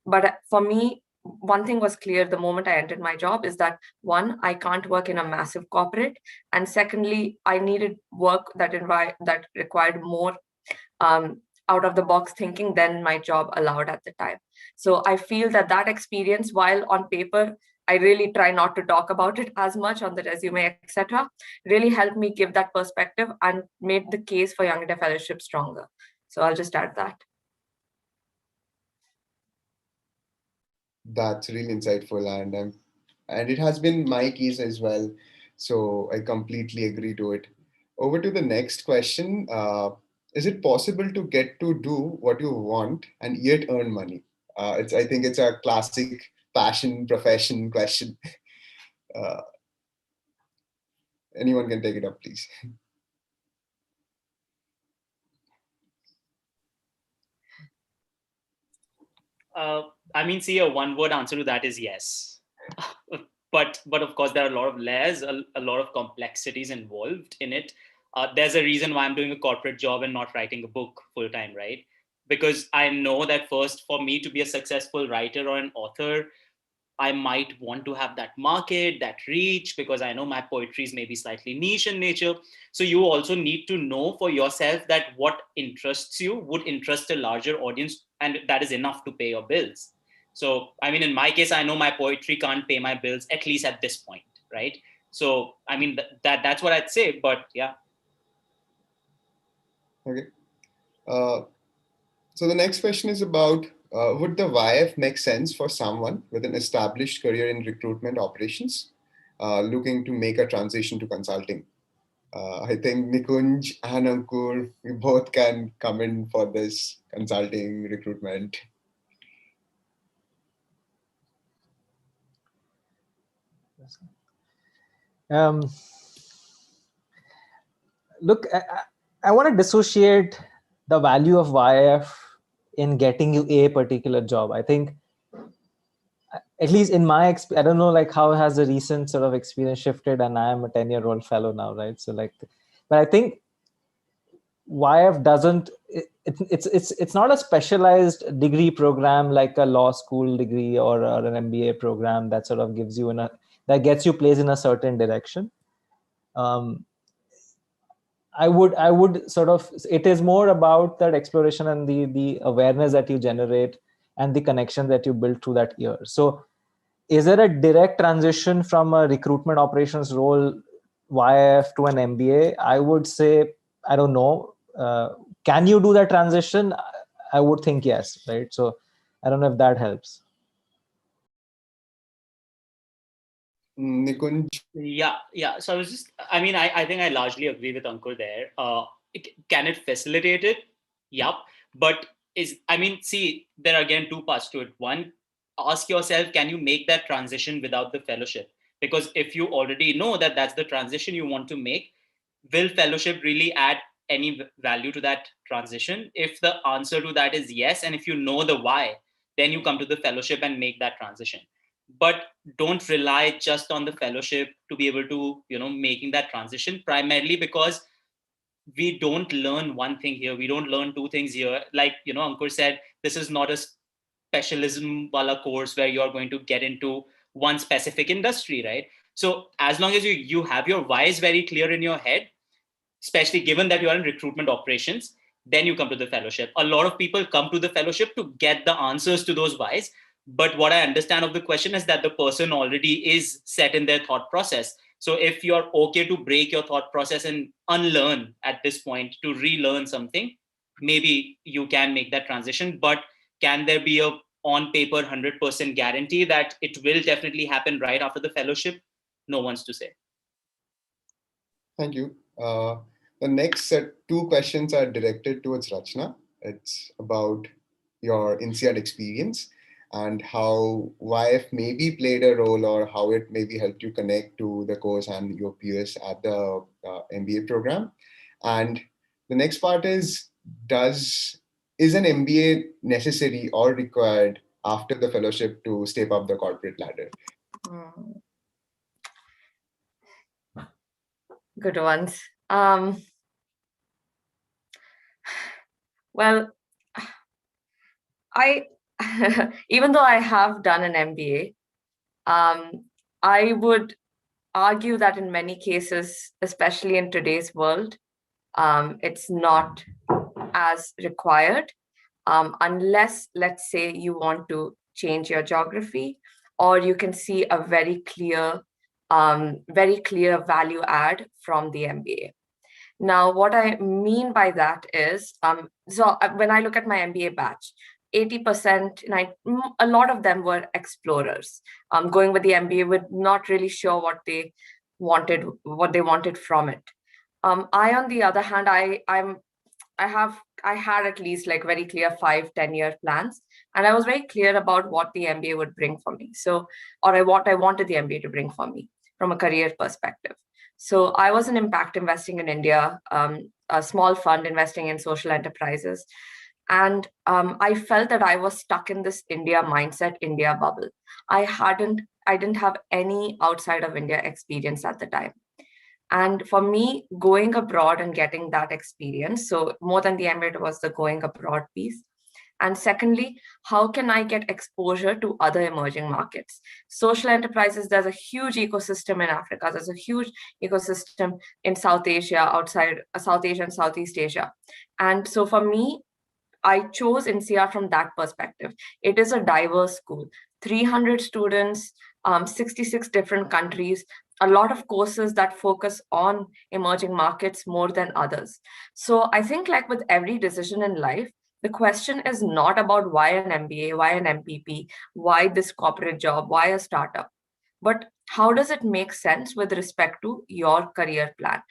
But for me, one thing was clear the moment I entered my job, is that one, I can't work in a massive corporate, and secondly, I needed work that required more out of the box thinking than my job allowed at the time. So I feel that experience, while on paper I really try not to talk about it as much on the resume, etc., really helped me give that perspective and made the case for Young India Fellowship stronger. So I'll just add that. That's really insightful, and it has been my case as well. So I completely agree to it. Over to the next question. Is it possible to get to do what you want and yet earn money? I think it's a classic passion profession question. Anyone can take it up, please. I mean, see, a one-word answer to that is yes. But of course, there are a lot of layers, a lot of complexities involved in it. There's a reason why I'm doing a corporate job and not writing a book full time, right? Because I know that first, for me to be a successful writer or an author, I might want to have that market, that reach, because I know my poetry is maybe slightly niche in nature. So you also need to know for yourself that what interests you would interest a larger audience, and that is enough to pay your bills. So, I mean, in my case, I know my poetry can't pay my bills, at least at this point, right? So, I mean, that's what I'd say, but yeah. Okay. So the next question is about, would the YF make sense for someone with an established career in recruitment operations looking to make a transition to consulting? I think Nikunj and Ankur, we both can come in for this consulting recruitment. Look, I want to dissociate the value of YF in getting you a particular job. I think, at least in my experience, I don't know, like, how has the recent sort of experience shifted, and I am a 10-year-old fellow now, right? So like, but I think YF doesn't, it's not a specialized degree program like a law school degree or an MBA program that sort of gives you that gets you placed in a certain direction. I would sort of, it is more about that exploration and the awareness that you generate and the connection that you build through that year. So is there a direct transition from a recruitment operations role YF to an MBA? I would say, I don't know. Can you do that transition? I would think yes, right? So I don't know if that helps. Nikunj? Yeah. So I was just, I mean, I think I largely agree with Ankur there. Can it facilitate it? Yup. But see, there are again two parts to it. One, ask yourself, can you make that transition without the fellowship? Because if you already know that that's the transition you want to make, will fellowship really add any value to that transition? If the answer to that is yes, and if you know the why, then you come to the fellowship and make that transition. But don't rely just on the fellowship to be able to, making that transition, primarily because we don't learn one thing here. We don't learn two things here. Like, Ankur said, this is not a specialism wala course where you're going to get into one specific industry, right? So as long as you have your whys very clear in your head, especially given that you are in recruitment operations, then you come to the fellowship. A lot of people come to the fellowship to get the answers to those whys. But what I understand of the question is that the person already is set in their thought process. So if you're okay to break your thought process and unlearn at this point to relearn something, maybe you can make that transition. But can there be a on paper 100% guarantee that it will definitely happen right after the fellowship? No one's to say. Thank you. The next two questions are directed towards Rachana. It's about your INSEAD experience and how YF maybe played a role or how it maybe helped you connect to the course and your peers at the MBA program. And the next part is an MBA necessary or required after the fellowship to step up the corporate ladder? Good ones. Well, even though I have done an MBA, I would argue that in many cases, especially in today's world, it's not as required unless, let's say, you want to change your geography, or you can see a very clear value add from the MBA. Now, what I mean by that is, so when I look at my MBA batch, 80%, a lot of them were explorers, going with the MBA with not really sure what they wanted from it. I, on the other hand, I had at least like very clear 5-10 year plans, and I was very clear about what the MBA would bring for me. So, what I wanted the MBA to bring for me from a career perspective. So I was in impact investing in India, a small fund investing in social enterprises. And I felt that I was stuck in this India mindset, India bubble. I didn't have any outside of India experience at the time. And for me, going abroad and getting that experience, so more than the MBA, it was the going abroad piece. And secondly, how can I get exposure to other emerging markets? Social enterprises, there's a huge ecosystem in Africa. There's a huge ecosystem in South Asia, outside South Asia and Southeast Asia. And so for me, I chose INSEAD from that perspective. It is a diverse school, 300 students, 66 different countries, a lot of courses that focus on emerging markets more than others. So I think like with every decision in life, the question is not about why an MBA, why an MPP, why this corporate job, why a startup, but how does it make sense with respect to your career plan?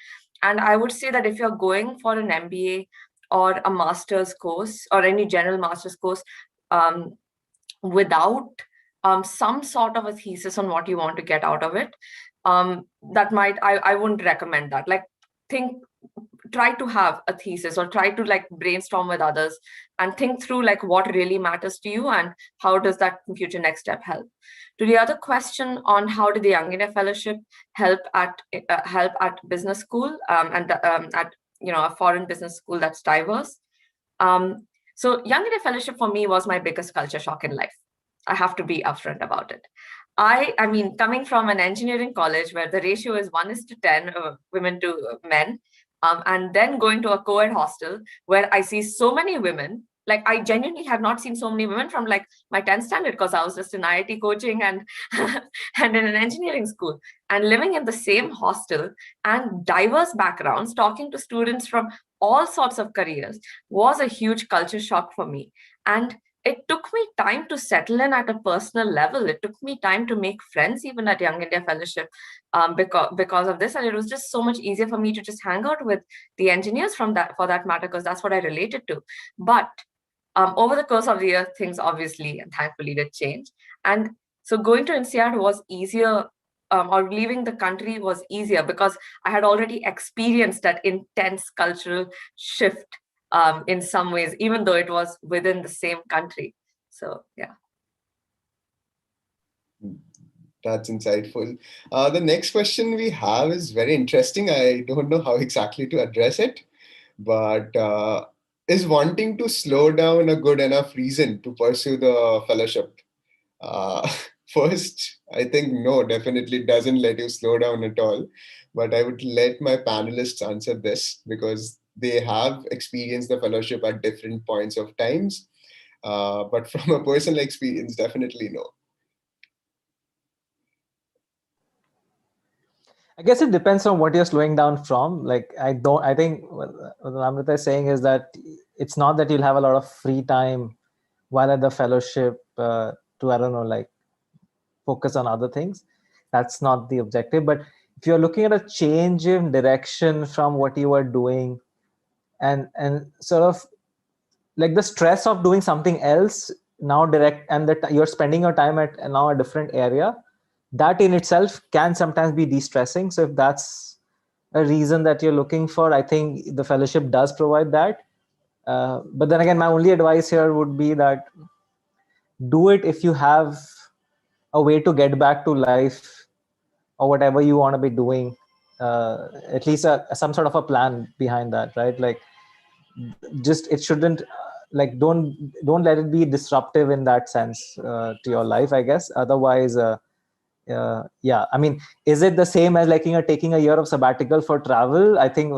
And I would say that if you're going for an MBA or a master's course or any general master's course without some sort of a thesis on what you want to get out of it, that might, I wouldn't recommend that. Like try to have a thesis or try to like brainstorm with others and think through like what really matters to you and how does that future next step help. To the other question on how did the Young India Fellowship help at business school and at a foreign business school that's diverse. So Young India Fellowship for me was my biggest culture shock in life. I have to be upfront about it. I mean, coming from an engineering college where the ratio is 1:10 women to men, and then going to a co-ed hostel where I see so many women, like I genuinely had not seen so many women from like my 10th standard because I was just in IIT coaching and and in an engineering school, and living in the same hostel and diverse backgrounds, talking to students from all sorts of careers was a huge culture shock for me. And it took me time to settle in at a personal level. It took me time to make friends even at Young India Fellowship because of this. And it was just so much easier for me to just hang out with the engineers for that matter, because that's what I related to. But over the course of the year, things obviously and thankfully did change. And so going to INSEAD was easier, or leaving the country was easier because I had already experienced that intense cultural shift in some ways, even though it was within the same country. So, yeah. That's insightful. The next question we have is very interesting. I don't know how exactly to address it, but is wanting to slow down a good enough reason to pursue the fellowship? First, I think no, definitely doesn't let you slow down at all. But I would let my panelists answer this because they have experienced the fellowship at different points of times. But from a personal experience, definitely no. I guess it depends on what you're slowing down from. Like, I think what Anamitra is saying is that it's not that you'll have a lot of free time while at the fellowship to, I don't know, like focus on other things. That's not the objective. But if you're looking at a change in direction from what you were doing and sort of like the stress of doing something else now and that you're spending your time at now a different area, that in itself can sometimes be de-stressing. So if that's a reason that you're looking for, I think the fellowship does provide that. But then again, my only advice here would be that do it if you have a way to get back to life or whatever you want to be doing, at least some sort of a plan behind that, right? Like, just it shouldn't like don't let it be disruptive in that sense to your life, I guess. Otherwise, yeah, I mean, is it the same as like taking a year of sabbatical for travel? I think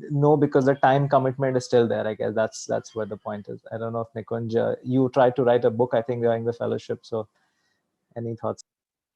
no, because the time commitment is still there. I guess that's where the point is. I don't know if Nikunj, you tried to write a book, I think, during the fellowship. So, any thoughts?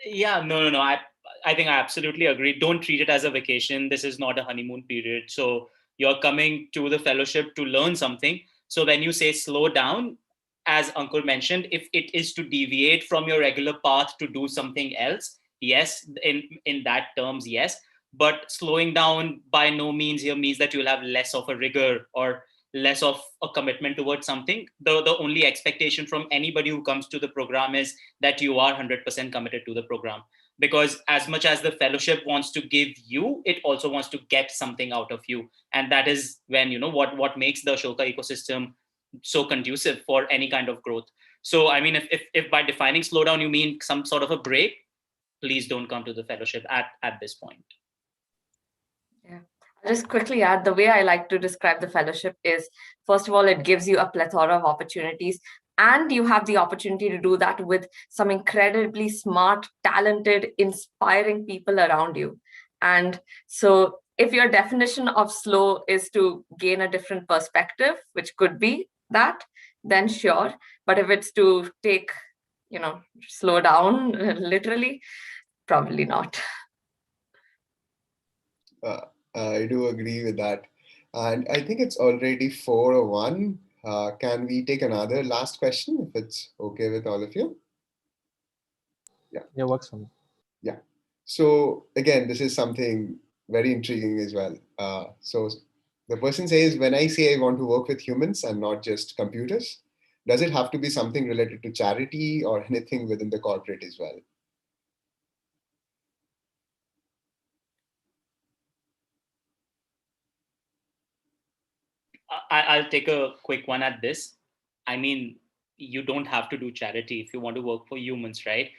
Yeah, no. I think I absolutely agree. Don't treat it as a vacation. This is not a honeymoon period. So you're coming to the fellowship to learn something. So when you say slow down, as Ankur mentioned, if it is to deviate from your regular path to do something else, yes, in that terms, yes. But slowing down by no means here means that you'll have less of a rigor or less of a commitment towards something. The only expectation from anybody who comes to the program is that you are 100% committed to the program. Because as much as the fellowship wants to give you, it also wants to get something out of you. And that is when, what makes the Ashoka ecosystem so conducive for any kind of growth. So, I mean, if by defining slowdown, you mean some sort of a break, please don't come to the fellowship at this point. Yeah. I'll just quickly add, the way I like to describe the fellowship is, first of all, it gives you a plethora of opportunities, and you have the opportunity to do that with some incredibly smart, talented, inspiring people around you. And so if your definition of slow is to gain a different perspective, which could be that, then sure. But if it's to take, slow down literally, probably not. I do agree with that. And I think it's already 4:01. Can we take another last question if it's okay with all of you? Yeah, works for me. Yeah. So again, this is something very intriguing as well. So the person says, when I say I want to work with humans and not just computers, does it have to be something related to charity or anything within the corporate as well? I'll take a quick one at this. I mean, you don't have to do charity if you want to work for humans, right?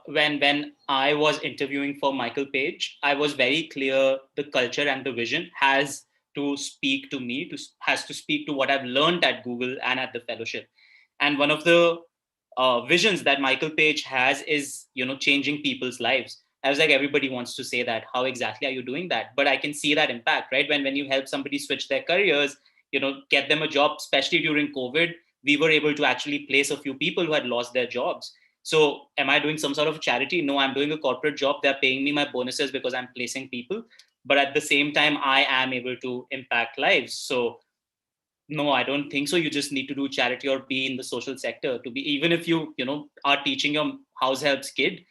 When I was interviewing for Michael Page, I was very clear the culture and the vision has to speak to me, has to speak to what I've learned at Google and at the fellowship. And one of the visions that Michael Page has is, changing people's lives. I was like, everybody wants to say that. How exactly are you doing that? But I can see that impact, right? When you help somebody switch their careers, get them a job, especially during COVID, we were able to actually place a few people who had lost their jobs. So am I doing some sort of charity? No, I'm doing a corporate job. They're paying me my bonuses because I'm placing people. But at the same time, I am able to impact lives. So no, I don't think so. You just need to do charity or be in the social sector to be, even if you are teaching your house helps kid,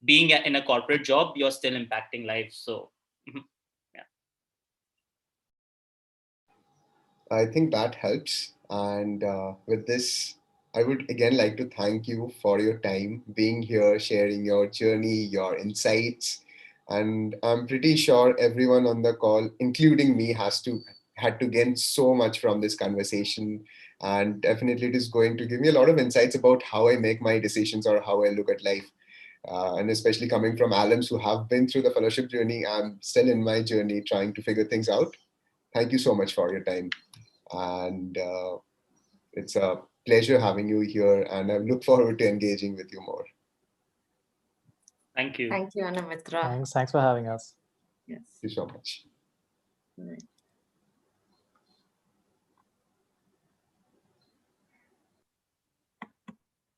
being in a corporate job, you're still impacting lives. So yeah. I think that helps. And with this, I would again like to thank you for your time being here, sharing your journey, your insights. And I'm pretty sure everyone on the call, including me, had to gain so much from this conversation. And definitely it is going to give me a lot of insights about how I make my decisions or how I look at life. And especially coming from alums who have been through the fellowship journey, I'm still in my journey trying to figure things out. Thank you so much for your time. And it's a pleasure having you here, and I look forward to engaging with you more. Thank you. Thank you, Anamitra. Thanks for having us. Yes. Thank you so much. Right.